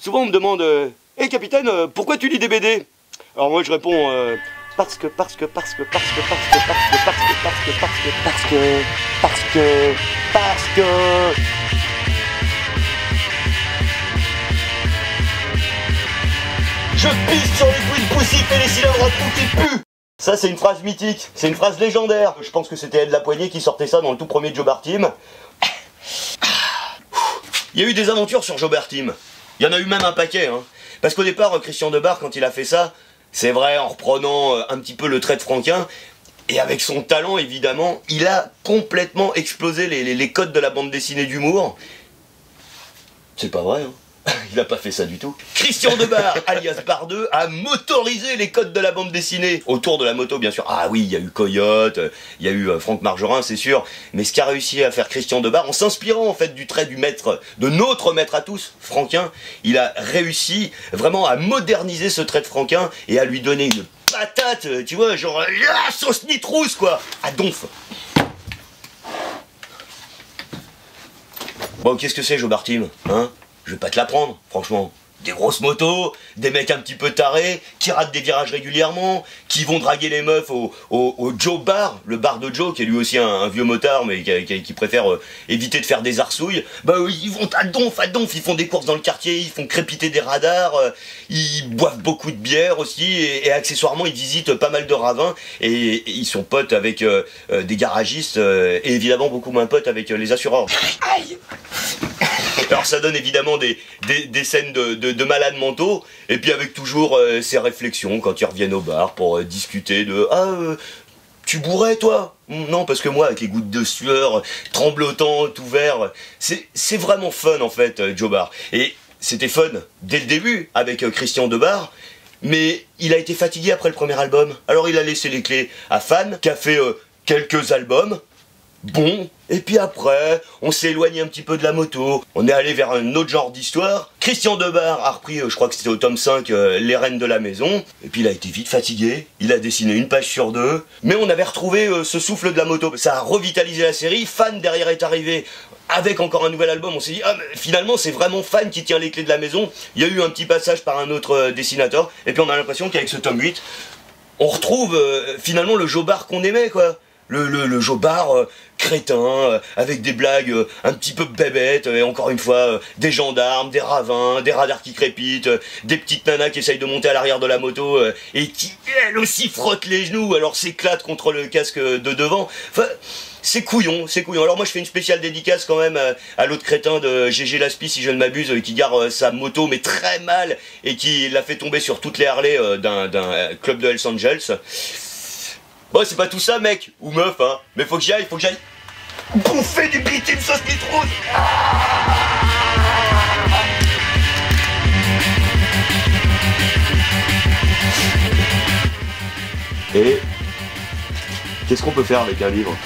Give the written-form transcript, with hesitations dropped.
souvent on me demande hey, capitaine, pourquoi tu lis des BD? Alors moi je réponds parce que je pisse sur les couilles de poussif et les cylindres à trous qui puent. Ça c'est une phrase mythique, c'est une phrase légendaire. Je pense que c'était Ed Lapoignée qui sortait ça dans le tout premier Jobar Team. Il y a eu des aventures sur Jobar Team. Il y en a eu même un paquet, hein. Parce qu'au départ, Christian Debarre, quand il a fait ça, c'est vrai, en reprenant un petit peu le trait de Franquin, et avec son talent, évidemment, il a complètement explosé les codes de la bande dessinée d'humour. C'est pas vrai, hein. Il a pas fait ça du tout. Christian Debarre, alias Bardeux, a motorisé les codes de la bande dessinée. Autour de la moto, bien sûr. Ah oui, il y a eu Coyote, il y a eu Franck Margerin, c'est sûr. Mais ce qu'a réussi à faire Christian Debarre, en s'inspirant en fait du trait du maître, de notre maître à tous, Franquin, il a réussi vraiment à moderniser ce trait de Franquin et à lui donner une patate, tu vois, genre la sauce nitrousse quoi, à donf. Bon, qu'est-ce que c'est Jobar Team, hein? Je vais pas te l'apprendre, franchement. Des grosses motos, des mecs un petit peu tarés, qui ratent des virages régulièrement, qui vont draguer les meufs au Joe Bar, le bar de Joe, qui est lui aussi un vieux motard, mais qui préfère éviter de faire des arsouilles. Bah ils vont à donf, ils font des courses dans le quartier, ils font crépiter des radars, ils boivent beaucoup de bière aussi, et accessoirement ils visitent pas mal de ravins, et ils sont potes avec des garagistes, et évidemment beaucoup moins potes avec les assureurs. Aïe. Alors ça donne évidemment des scènes de malades mentaux, et puis avec toujours ces réflexions quand ils reviennent au bar pour discuter de « Ah, tu bourrais toi ?» Non, parce que moi, avec les gouttes de sueur tremblotantes, tout vert, c'est vraiment fun en fait, Jobar. Et c'était fun dès le début avec Christian Debarre, mais il a été fatigué après le premier album. Alors il a laissé les clés à Fan, qui a fait quelques albums. Bon, et puis après, on s'est éloigné un petit peu de la moto, on est allé vers un autre genre d'histoire. Christian Debarre a repris, je crois que c'était au tome 5, Les Reines de la Maison, et puis il a été vite fatigué, il a dessiné une page sur deux, mais on avait retrouvé ce souffle de la moto, ça a revitalisé la série. Fan derrière est arrivé avec encore un nouvel album, on s'est dit, ah mais finalement c'est vraiment Fan qui tient les clés de la maison. Il y a eu un petit passage par un autre dessinateur, et puis on a l'impression qu'avec ce tome 8, on retrouve finalement le Jobar qu'on aimait quoi. Le Jobar crétin, avec des blagues un petit peu bébêtes, et encore une fois, des gendarmes, des ravins, des radars qui crépitent, des petites nanas qui essayent de monter à l'arrière de la moto, et qui, elles aussi, frottent les genoux, alors s'éclatent contre le casque de devant. Enfin, c'est couillon, c'est couillon. Alors moi je fais une spéciale dédicace quand même à l'autre crétin de GG Laspi, si je ne m'abuse, qui gare sa moto mais très mal, et qui l'a fait tomber sur toutes les Harley d'un club de Hells Angels. Bon, c'est pas tout ça, mec, ou meuf, hein, mais faut que j'y aille bouffer du bitume sauce nitrousse. Et qu'est-ce qu'on peut faire avec un livre ?